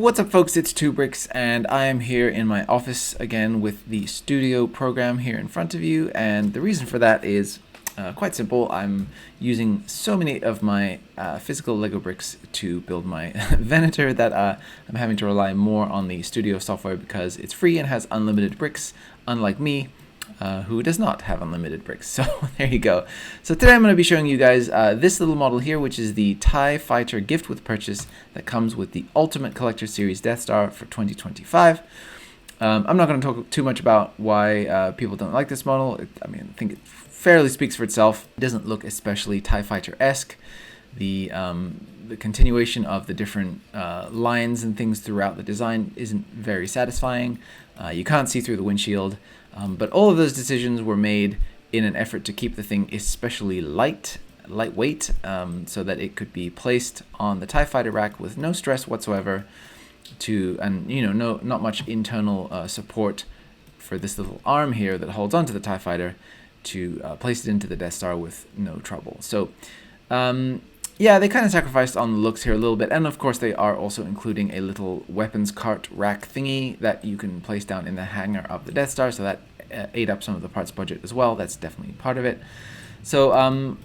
What's up folks, it's 2Bricks and I am here in my office again with the studio program here in front of you, and the reason for that is quite simple. I'm using so many of my physical Lego bricks to build my Venator that I'm having to rely more on the studio software because it's free and has unlimited bricks, unlike me, who does not have unlimited bricks. So there you go. So today I'm going to be showing you guys this little model here, which is the TIE Fighter gift with purchase that comes with the Ultimate Collector Series Death Star for 2025. I'm not going to talk too much about why people don't like this model. I think it fairly speaks for itself. It doesn't look especially TIE Fighter-esque. The continuation of the different lines and things throughout the design isn't very satisfying. You can't see through the windshield. But all of those decisions were made in an effort to keep the thing especially lightweight, so that it could be placed on the TIE Fighter rack with no stress whatsoever, not much internal support for this little arm here that holds onto the TIE Fighter to place it into the Death Star with no trouble. So yeah, they kind of sacrificed on the looks here a little bit, and of course they are also including a little weapons cart rack thingy that you can place down in the hangar of the Death Star, so that ate up some of the parts budget as well. That's definitely part of it. So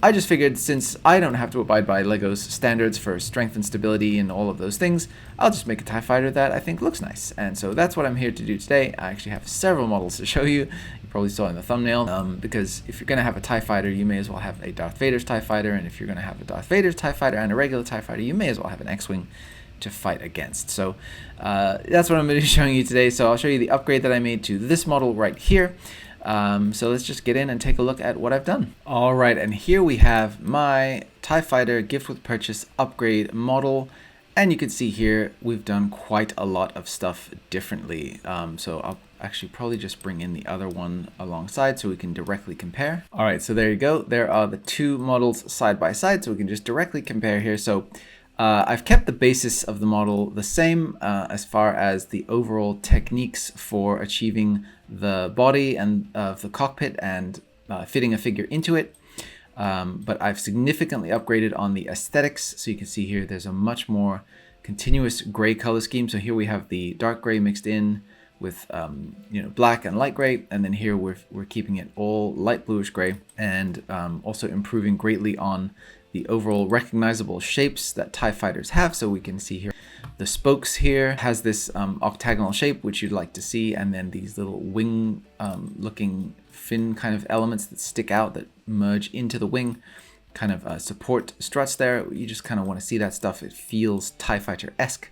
I just figured, since I don't have to abide by LEGO's standards for strength and stability and all of those things, I'll just make a TIE Fighter that I think looks nice. And so that's what I'm here to do today. I actually have several models to show you. You probably saw in the thumbnail, because if you're going to have a TIE Fighter, you may as well have a Darth Vader's TIE Fighter, and if you're going to have a Darth Vader's TIE Fighter and a regular TIE Fighter, you may as well have an X-Wing to fight against. So that's what I'm going to be showing you today. So I'll show you the upgrade that I made to this model right here. So let's just get in and take a look at what I've done. All right, and here we have my TIE Fighter gift with purchase upgrade model. And you can see here, we've done quite a lot of stuff differently. So I'll actually probably just bring in the other one alongside so we can directly compare. All right, so there you go. There are the two models side by side, so we can just directly compare here. So I've kept the basis of the model the same as far as the overall techniques for achieving the body and of the cockpit and fitting a figure into it. But I've significantly upgraded on the aesthetics. So you can see here, there's a much more continuous gray color scheme. So here we have the dark gray mixed in with black and light gray, and then here we're keeping it all light bluish gray, and also improving greatly on the overall recognizable shapes that TIE Fighters have. So we can see here the spokes here has this octagonal shape, which you'd like to see, and then these little wing looking fin kind of elements that stick out that merge into the wing, kind of support struts there. You just kind of want to see that stuff. It feels TIE Fighter-esque.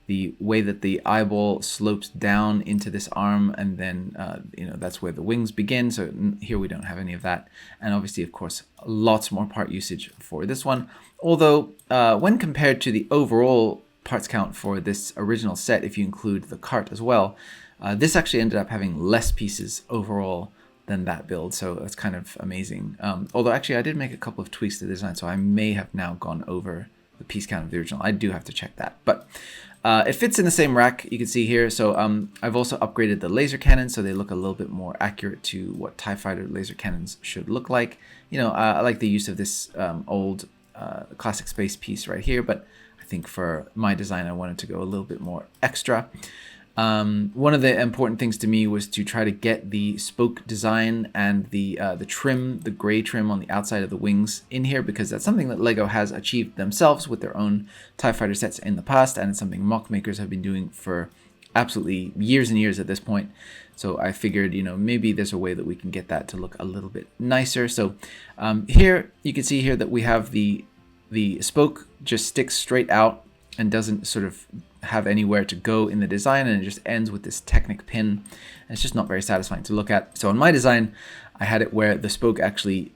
The way that the eyeball slopes down into this arm, and then that's where the wings begin. So here we don't have any of that, and obviously, of course, lots more part usage for this one. Although when compared to the overall parts count for this original set, if you include the cart as well, this actually ended up having less pieces overall than that build. So that's kind of amazing. Although actually, I did make a couple of tweaks to the design, so I may have now gone over the piece count of the original. I do have to check that, but it fits in the same rack, you can see here. So I've also upgraded the laser cannons so they look a little bit more accurate to what TIE Fighter laser cannons should look like. I like the use of this old classic space piece right here, but I think for my design I wanted to go a little bit more extra. One of the important things to me was to try to get the spoke design and the trim, the gray trim on the outside of the wings in here, because that's something that LEGO has achieved themselves with their own TIE Fighter sets in the past, and it's something mock makers have been doing for absolutely years and years at this point. So I figured, maybe there's a way that we can get that to look a little bit nicer. So here you can see here that we have the spoke just sticks straight out and doesn't sort of have anywhere to go in the design, and it just ends with this Technic pin, and it's just not very satisfying to look at. So in my design, I had it where the spoke actually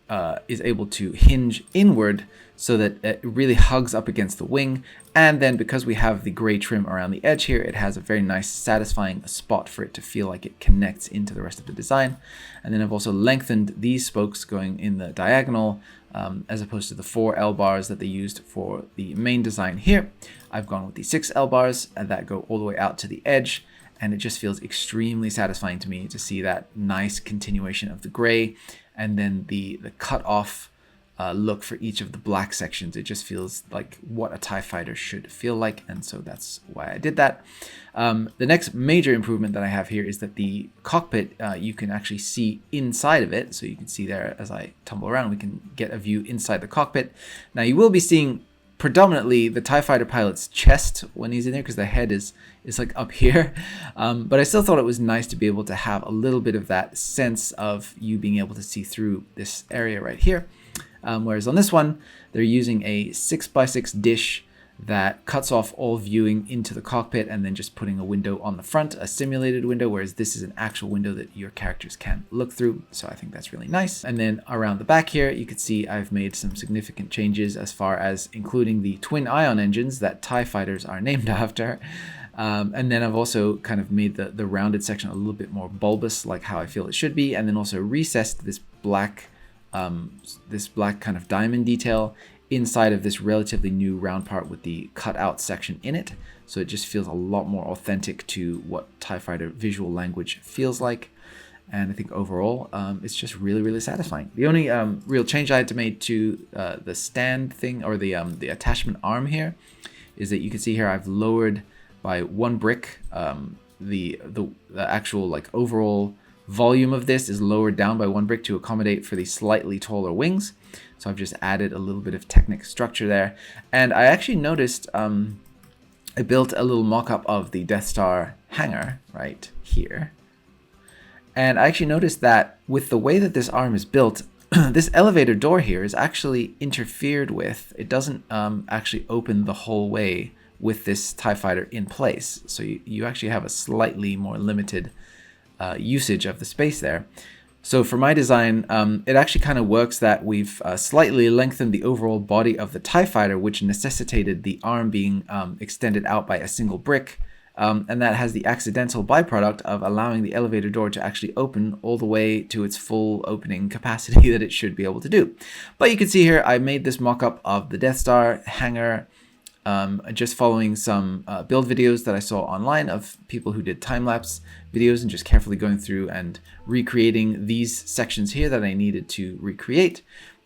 is able to hinge inward so that it really hugs up against the wing, and then because we have the gray trim around the edge here, it has a very nice satisfying spot for it to feel like it connects into the rest of the design. And then I've also lengthened these spokes going in the diagonal, as opposed to the 4 L bars that they used for the main design here. I've gone with the 6 L bars that go all the way out to the edge, and it just feels extremely satisfying to me to see that nice continuation of the gray, and then the cut off look for each of the black sections. It just feels like what a TIE fighter should feel like, and so that's why I did that. The next major improvement that I have here is that the cockpit, you can actually see inside of it. So you can see there as I tumble around, we can get a view inside the cockpit. Now you will be seeing predominantly the TIE fighter pilot's chest when he's in there, because the head is like up here. But I still thought it was nice to be able to have a little bit of that sense of you being able to see through this area right here. Whereas on this one, they're using a 6x6 dish that cuts off all viewing into the cockpit and then just putting a window on the front, a simulated window, whereas this is an actual window that your characters can look through. So I think that's really nice. And then around the back here, you can see I've made some significant changes as far as including the twin ion engines that TIE fighters are named after. And then I've also kind of made the rounded section a little bit more bulbous, like how I feel it should be, and then also recessed this black kind of diamond detail inside of this relatively new round part with the cutout section in it. So it just feels a lot more authentic to what TIE fighter visual language feels like. And I think overall, it's just really, really satisfying. The only real change I had to make to the stand thing, or the attachment arm here, is that you can see here I've lowered by 1 brick. The actual like overall volume of this is lowered down by 1 brick to accommodate for the slightly taller wings. So I've just added a little bit of Technic structure there. And I actually noticed I built a little mock-up of the Death Star hangar right here. And I actually noticed that with the way that this arm is built, this elevator door here is actually interfered with. It doesn't actually open the whole way with this TIE fighter in place. So you actually have a slightly more limited usage of the space there. So for my design, it actually kind of works that we've slightly lengthened the overall body of the TIE fighter, which necessitated the arm being extended out by a single brick. And that has the accidental byproduct of allowing the elevator door to actually open all the way to its full opening capacity that it should be able to do. But you can see here, I made this mock-up of the Death Star hangar, just following some build videos that I saw online of people who did time-lapse videos, and just carefully going through and recreating these sections here that I needed to recreate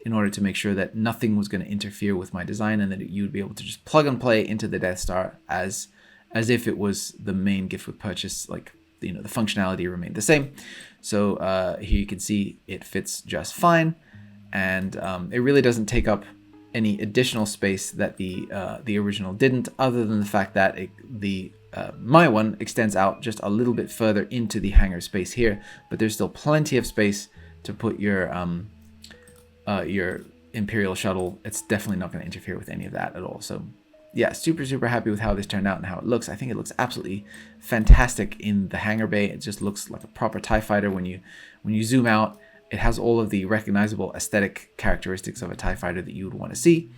in order to make sure that nothing was going to interfere with my design, and that you would be able to just plug and play into the Death Star as if it was the main gift with purchase. Like, you know, the functionality remained the same. So here you can see it fits just fine, and it really doesn't take up any additional space that the original didn't, other than the fact that my one extends out just a little bit further into the hangar space here, but there's still plenty of space to put your Imperial shuttle. It's definitely not going to interfere with any of that at all. So yeah, super happy with how this turned out and how it looks. I think it looks absolutely fantastic in the hangar bay. It just looks like a proper TIE fighter when you zoom out. It has all of the recognizable aesthetic characteristics of a TIE fighter that you would want to see,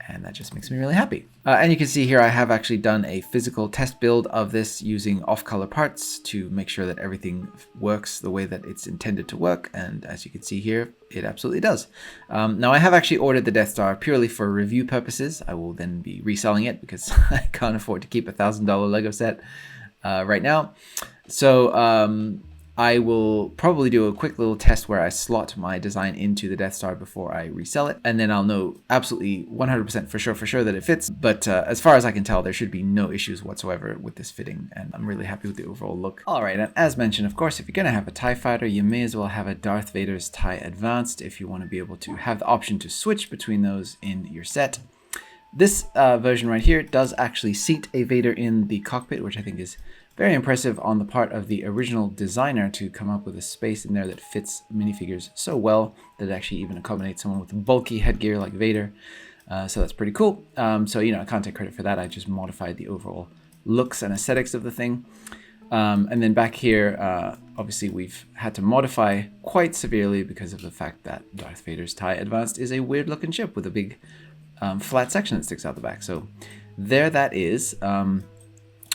and that just makes me really happy. And you can see here I have actually done a physical test build of this using off-color parts to make sure that everything works the way that it's intended to work, and as you can see here, it absolutely does. Now I have actually ordered the Death Star purely for review purposes. I will then be reselling it because I can't afford to keep a $1,000 Lego set right now. So I will probably do a quick little test where I slot my design into the Death Star before I resell it, and then I'll know absolutely 100% for sure that it fits. But as far as I can tell, there should be no issues whatsoever with this fitting, and I'm really happy with the overall look. Alright, and as mentioned, of course, if you're going to have a TIE fighter, you may as well have a Darth Vader's TIE Advanced if you want to be able to have the option to switch between those in your set. This version right here does actually seat a Vader in the cockpit, which I think is very impressive on the part of the original designer to come up with a space in there that fits minifigures so well that it actually even accommodates someone with bulky headgear like Vader. So that's pretty cool. So, you know, I can't take credit for that. I just modified the overall looks and aesthetics of the thing. And then back here, obviously we've had to modify quite severely because of the fact that Darth Vader's TIE Advanced is a weird looking ship with a big flat section that sticks out the back. So there that is.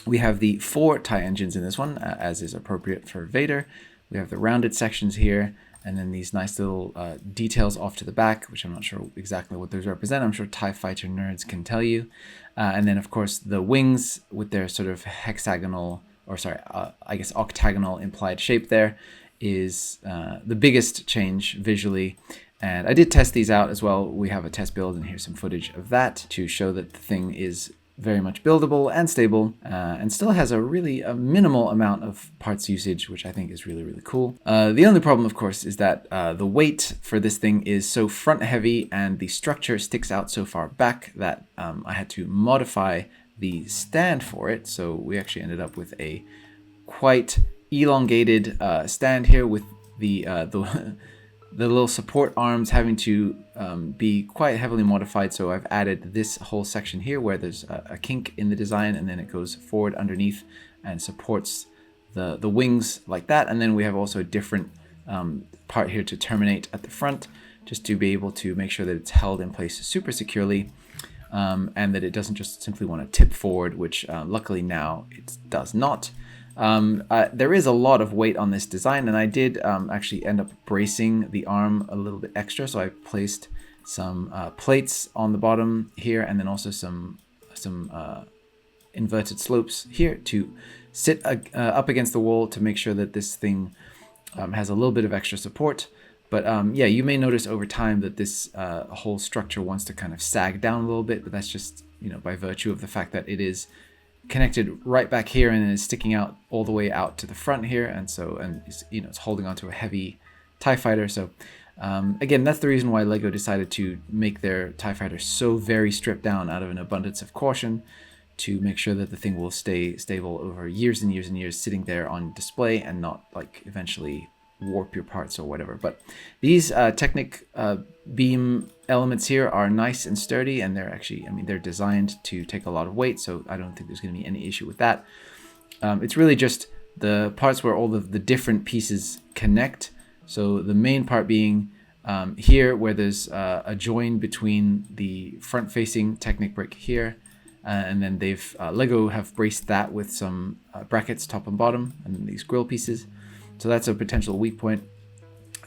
We have the 4 TIE engines in this one, as is appropriate for Vader. We have the rounded sections here, and then these nice little details off to the back, which I'm not sure exactly what those represent. I'm sure TIE fighter nerds can tell you. And then, of course, the wings with their sort of hexagonal, or sorry, I guess octagonal implied shape there is the biggest change visually. And I did test these out as well. We have a test build, and here's some footage of that to show that the thing is very much buildable and stable, and still has a minimal amount of parts usage, which I think is really cool. The only problem, of course, is that the weight for this thing is so front heavy, and the structure sticks out so far back that I had to modify the stand for it. So we actually ended up with a quite elongated stand here, with the the little support arms having to be quite heavily modified. So I've added this whole section here where there's a kink in the design, and then it goes forward underneath and supports the wings like that. And then we have also a different part here to terminate at the front, just to be able to make sure that it's held in place super securely, and that it doesn't just simply want to tip forward, which luckily now it does not. There is a lot of weight on this design, and I did actually end up bracing the arm a little bit extra. So I placed some plates on the bottom here, and then also some inverted slopes here to sit up against the wall to make sure that this thing has a little bit of extra support. But yeah, you may notice over time that this whole structure wants to kind of sag down a little bit, but that's just, by virtue of the fact that it is connected right back here and is sticking out all the way out to the front here, and it's holding onto a heavy TIE fighter. So again, that's the reason why LEGO decided to make their TIE fighter so very stripped down out of an abundance of caution, to make sure that the thing will stay stable over years and years and years, sitting there on display and not like eventually warp your parts or whatever. But these Technic beam elements here are nice and sturdy, and they're actually, they're designed to take a lot of weight, so I don't think there's going to be any issue with that. It's really just the parts where all of the different pieces connect. So the main part being here, where there's a join between the front-facing Technic brick here, and then they've LEGO have braced that with some brackets top and bottom, and then these grill pieces. So that's a potential weak point.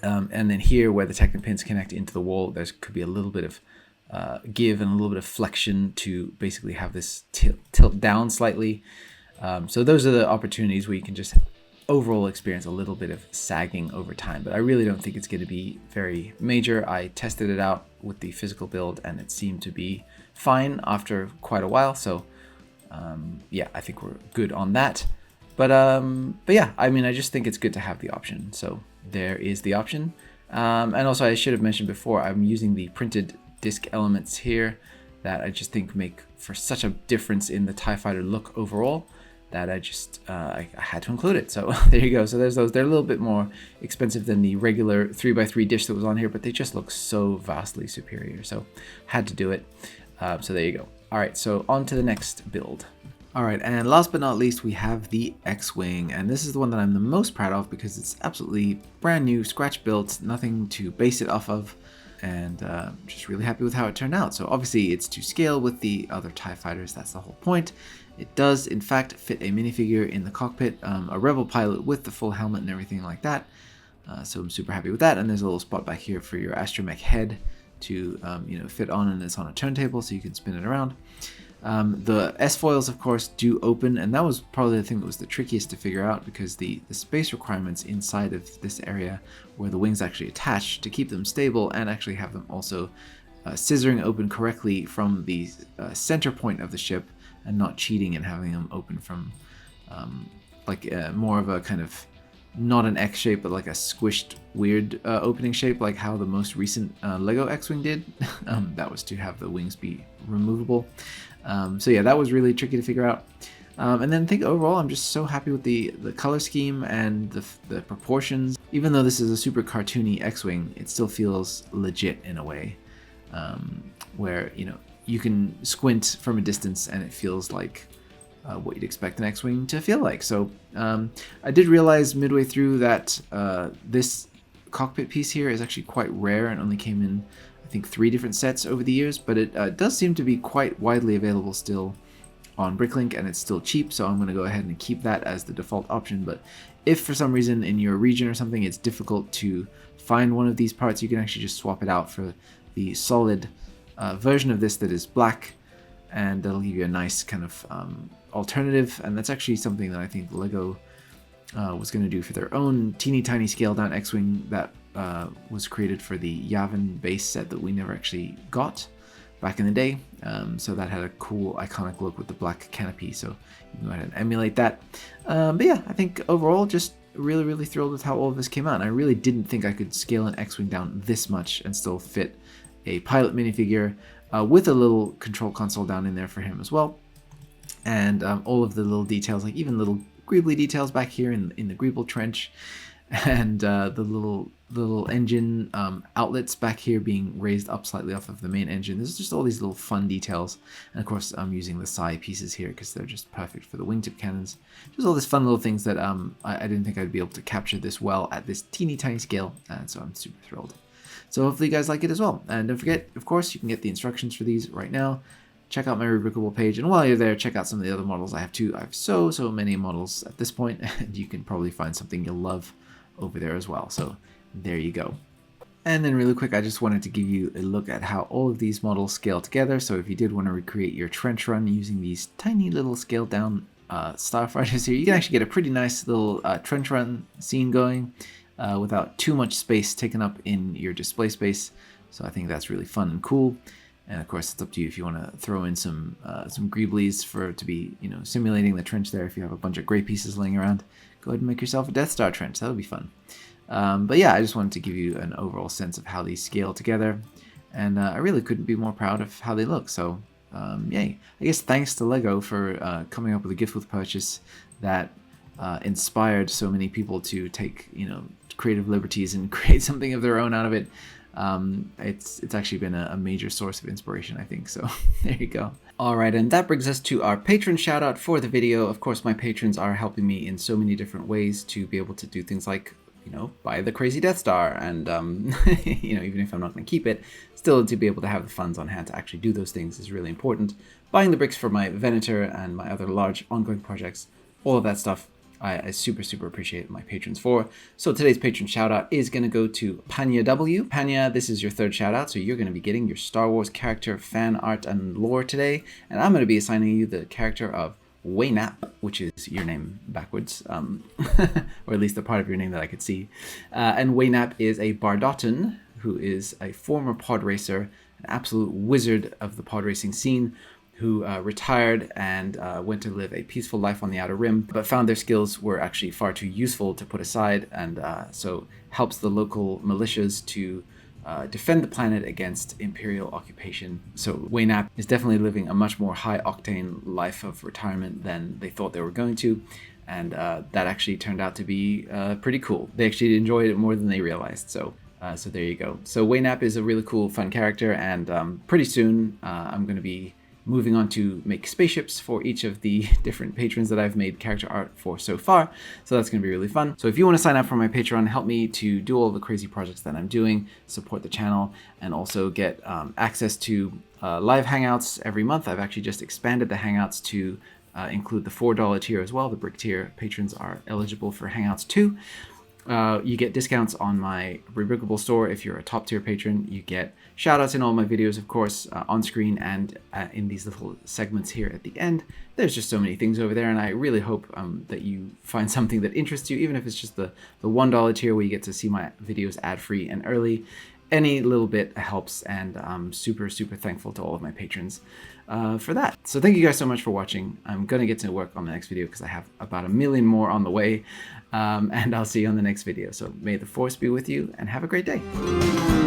And then here, where the Technic pins connect into the wall, there could be a little bit of give and a little bit of flexion to basically have this tilt down slightly. So those are the opportunities where you can just overall experience a little bit of sagging over time. But I really don't think it's going to be very major. I tested it out with the physical build, and it seemed to be fine after quite a while. So yeah, I think we're good on that. But yeah, I just think it's good to have the option. So there is the option. And also, I should have mentioned before, I'm using the printed disc elements here that I just think make for such a difference in the TIE Fighter look overall, that I had to include it. So there you go. So there's those. They're a little bit more expensive than the regular 3x3 dish that was on here, but they just look so vastly superior. So had to do it. So there you go. All right, so on to the next build. All right, and last but not least, we have the X-Wing, and this is the one that I'm the most proud of because it's absolutely brand new, scratch built, nothing to base it off of, and just really happy with how it turned out. So obviously it's to scale with the other TIE fighters, that's the whole point. It does in fact fit a minifigure in the cockpit, a Rebel pilot with the full helmet and everything like that. So I'm super happy with that, and there's a little spot back here for your astromech head to fit on, and it's on a turntable so you can spin it around. The S-foils, of course, do open, and that was probably the thing that was the trickiest to figure out, because the space requirements inside of this area where the wings actually attach to keep them stable and actually have them also scissoring open correctly from the center point of the ship, and not cheating and having them open from more of a kind of not an X shape, but like a squished weird opening shape, like how the most recent Lego X-Wing did. That was to have the wings be removable. So yeah, that was really tricky to figure out. And then I think overall, I'm just so happy with the color scheme and the proportions. Even though this is a super cartoony X-Wing, it still feels legit in a way, where you can squint from a distance and it feels like what you'd expect an X-Wing to feel like. So I did realize midway through that this cockpit piece here is actually quite rare and only came in, I think, 3 different sets over the years, but it does seem to be quite widely available still on Bricklink, and it's still cheap, so I'm going to go ahead and keep that as the default option. But if for some reason in your region or something it's difficult to find one of these parts, you can actually just swap it out for the solid version of this that is black, and that'll give you a nice kind of alternative. And that's actually something that I think LEGO was going to do for their own teeny tiny scale down X-Wing that was created for the Yavin base set that we never actually got back in the day. So that had a cool iconic look with the black canopy, so you can go ahead and emulate that. But yeah, I think overall just really thrilled with how all of this came out. And I really didn't think I could scale an X-Wing down this much and still fit a pilot minifigure with a little control console down in there for him as well. And all of the little details, like even little greebly details back here in the greeble trench, and the little engine outlets back here being raised up slightly off of the main engine. There's just all these little fun details. And of course I'm using the side pieces here because they're just perfect for the wingtip cannons. Just all these fun little things that I didn't think I'd be able to capture this well at this teeny tiny scale, and so I'm super thrilled. So hopefully you guys like it as well. And don't forget, of course, you can get the instructions for these right now. Check out my Rebrickable page, and while you're there, check out some of the other models I have too. I have so many models at this point, and you can probably find something you'll love over there as well. So there you go. And then really quick, I just wanted to give you a look at how all of these models scale together. So if you did want to recreate your trench run using these tiny little scaled down starfighters here, you can actually get a pretty nice little trench run scene going without too much space taken up in your display space. So I think that's really fun and cool. And of course, it's up to you if you want to throw in some greeblies to be, simulating the trench there. If you have a bunch of gray pieces laying around, go ahead and make yourself a Death Star trench. That would be fun. But yeah, I just wanted to give you an overall sense of how these scale together. And I really couldn't be more proud of how they look. So yay. I guess thanks to LEGO for coming up with a gift with purchase that inspired so many people to take, creative liberties and create something of their own out of it. It's actually been a major source of inspiration, I think. So there you go. All right, and that brings us to our patron shout out for the video. Of course, my patrons are helping me in so many different ways to be able to do things like, buy the crazy Death Star, and even if I'm not going to keep it, still to be able to have the funds on hand to actually do those things is really important. Buying the bricks for my Venator and my other large ongoing projects, all of that stuff I super appreciate my patrons for. So today's patron shout out is going to go to Panya W. Panya, this is your third shout out, so you're going to be getting your Star Wars character fan art and lore today, and I'm going to be assigning you the character of Waynap, which is your name backwards, or at least the part of your name that I could see. And Waynap is a Bardotan who is a former pod racer, an absolute wizard of the pod racing scene, who retired and went to live a peaceful life on the Outer Rim, but found their skills were actually far too useful to put aside, and so helps the local militias to defend the planet against Imperial occupation. So Waynap is definitely living a much more high-octane life of retirement than they thought they were going to, and that actually turned out to be pretty cool. They actually enjoyed it more than they realized, so there you go. So Waynap is a really cool, fun character, and pretty soon I'm going to be moving on to make spaceships for each of the different patrons that I've made character art for so far. So that's going to be really fun. So if you want to sign up for my Patreon, help me to do all the crazy projects that I'm doing, support the channel, and also get access to live hangouts every month. I've actually just expanded the hangouts to include the $4 tier as well. The brick tier patrons are eligible for hangouts too. You get discounts on my Rebrickable store if you're a top tier patron. You get shout outs in all my videos, of course, on screen and in these little segments here at the end. There's just so many things over there, and I really hope that you find something that interests you, even if it's just the $1 tier where you get to see my videos ad-free and early. Any little bit helps, and I'm super thankful to all of my patrons for that. So thank you guys so much for watching. I'm going to get to work on the next video because I have about 1 million more on the way, and I'll see you on the next video. So may the Force be with you, and have a great day.